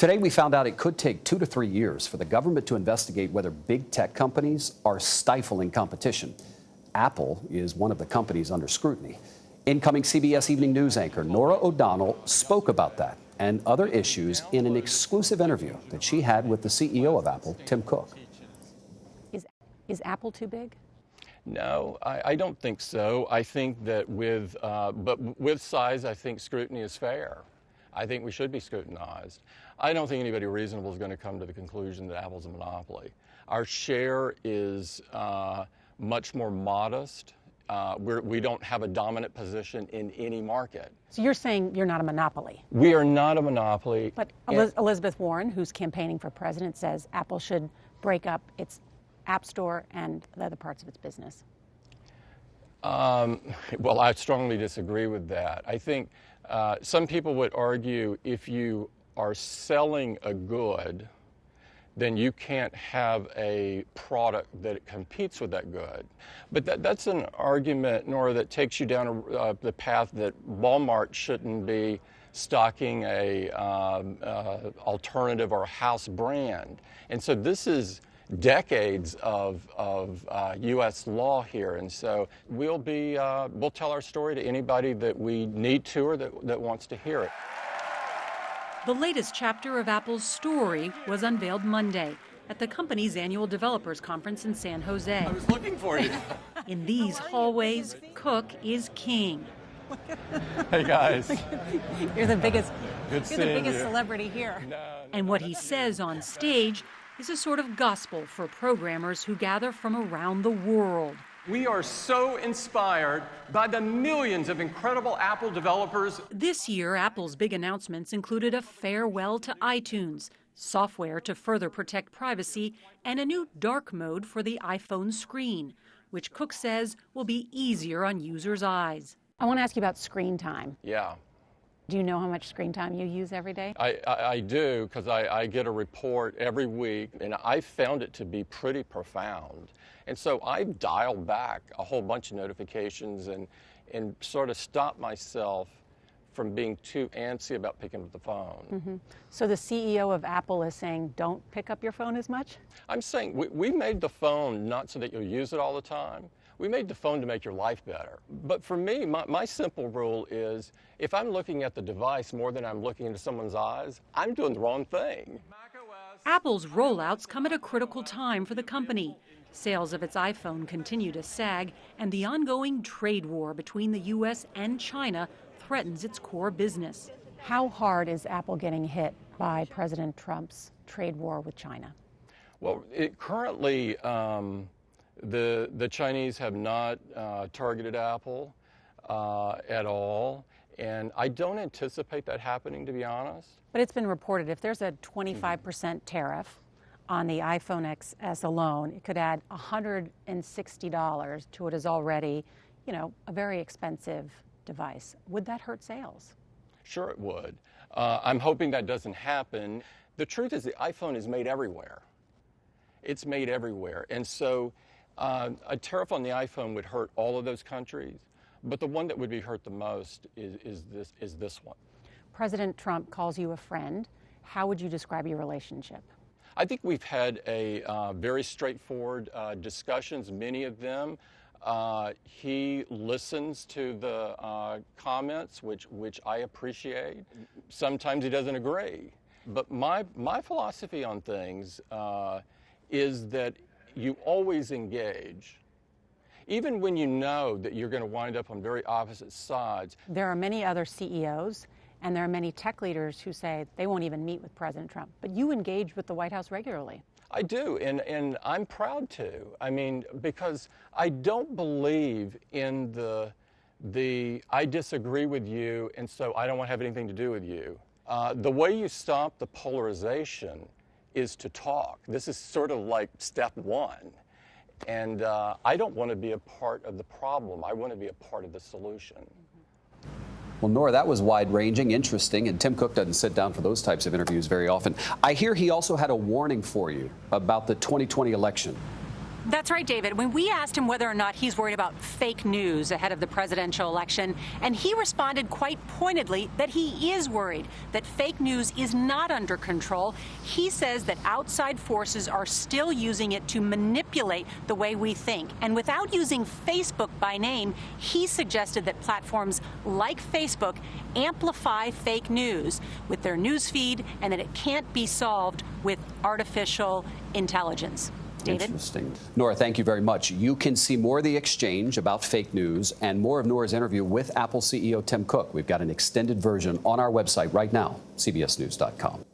Today, we found out it could take 2 to 3 years for the government to investigate whether big tech companies are stifling competition. Apple is one of the companies under scrutiny. Incoming CBS Evening News anchor Norah O'Donnell spoke about that and other issues in an exclusive interview that she had with the CEO of Apple, Tim Cook. Is Apple too big? No, I don't think so. I think that with size, I think scrutiny is fair. I think we should be scrutinized. I don't think anybody reasonable is going to come to the conclusion that Apple's a monopoly. Our share is much more modest. We don't have a dominant position in any market. So you're saying you're not a monopoly? We are not a monopoly. But Elizabeth Warren, who's campaigning for president, says Apple should break up its App Store and the other parts of its business. Well, I strongly disagree with that. I think some people would argue if you are selling a good, then you can't have a product that competes with that good. But that's an argument, Nora, that takes you down the path that Walmart shouldn't be stocking a alternative or house brand. And so this is decades of U.S. law here, and so we'll tell our story to anybody that we need to or that wants to hear it. The latest chapter of Apple's story was unveiled Monday at the company's annual developers conference in San Jose. I was looking for you. In these hallways, Cook is king. Hey guys. You're the biggest. Good You're the seeing biggest you. celebrity here. And what he says on stage is a sort of gospel for programmers who gather from around the world. We are so inspired by the millions of incredible Apple developers. This year, Apple's big announcements included a farewell to iTunes, software to further protect privacy, and a new dark mode for the iPhone screen, which Cook says will be easier on users' eyes. I want to ask you about screen time. Yeah. Do you know how much screen time you use every day? I do, because I get a report every week, and I found it to be pretty profound. And so I've dialed back a whole bunch of notifications and sort of stopped myself from being too antsy about picking up the phone. Mm-hmm. So the CEO of Apple is saying, don't pick up your phone as much? I'm saying we made the phone not so that you'll use it all the time. We made the phone to make your life better. But for me, my simple rule is, if I'm looking at the device more than I'm looking into someone's eyes, I'm doing the wrong thing. Apple's rollouts come at a critical time for the company. Sales of its iPhone continue to sag, and the ongoing trade war between the U.S. and China threatens its core business. How hard is Apple getting hit by President Trump's trade war with China? Well, currently, the Chinese have not targeted Apple at all, and I don't anticipate that happening, to be honest. But it's been reported if there's a 25% tariff on the iPhone XS alone, it could add $160 to what is already, a very expensive device. Would that hurt sales? Sure it would. I'm hoping that doesn't happen. The truth is the iPhone is made everywhere. It's made everywhere. And so a tariff on the iPhone would hurt all of those countries, but the one that would be hurt the most is this one. President Trump calls you a friend. How would you describe your relationship? I think we've had a very straightforward discussions, many of them. He listens to the comments, which I appreciate. Sometimes he doesn't agree. But my philosophy on things is that you always engage, even when you know that you're going to wind up on very opposite sides. There are many other CEOs, and there are many tech leaders who say they won't even meet with President Trump. But you engage with the White House regularly. I do, and I'm proud to. I mean, because I don't believe in the I disagree with you, and so I don't want to have anything to do with you. The way you stop the polarization is to talk. This is sort of like step one. And I don't want to be a part of the problem. I want to be a part of the solution. Well, Norah, that was wide-ranging, interesting, and Tim Cook doesn't sit down for those types of interviews very often. I hear he also had a warning for you about the 2020 election. That's right, David. When we asked him whether or not he's worried about fake news ahead of the presidential election, and he responded quite pointedly that he is worried that fake news is not under control. He says that outside forces are still using it to manipulate the way we think. And without using Facebook by name, he suggested that platforms like Facebook amplify fake news with their news feed and that it can't be solved with artificial intelligence. David? Interesting. Norah, thank you very much. You can see more of the exchange about fake news and more of Norah's interview with Apple CEO Tim Cook. We've got an extended version on our website right now, cbsnews.com.